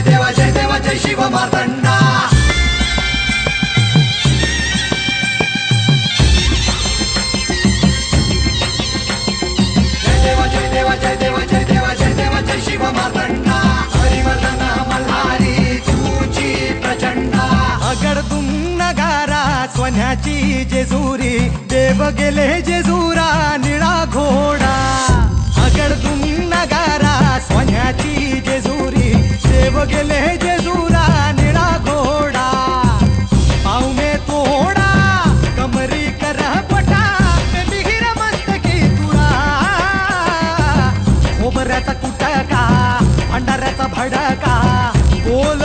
जय देवा जय देवा जय शिव मार्तंडा। जय देवा जय देवा जय देवा जय देवा जय देवा जय शिव मार्तंडा। हरिवर्धन मल्हारी तुझी प्रचंडा। अगडदुम नगारा सोन्याची जेजुरी देव गेले जेजुरा निळा घोडा। अगडदुम नगारा सोन्याची जेजुरी देव गेले जेजुरा निळा घोडा। पाऊ में तोडा कमरी कर पटा मिहिर मस्तकी तुळा। खोबऱ्याचा कुटका भंडाऱ्याचा भडका बोल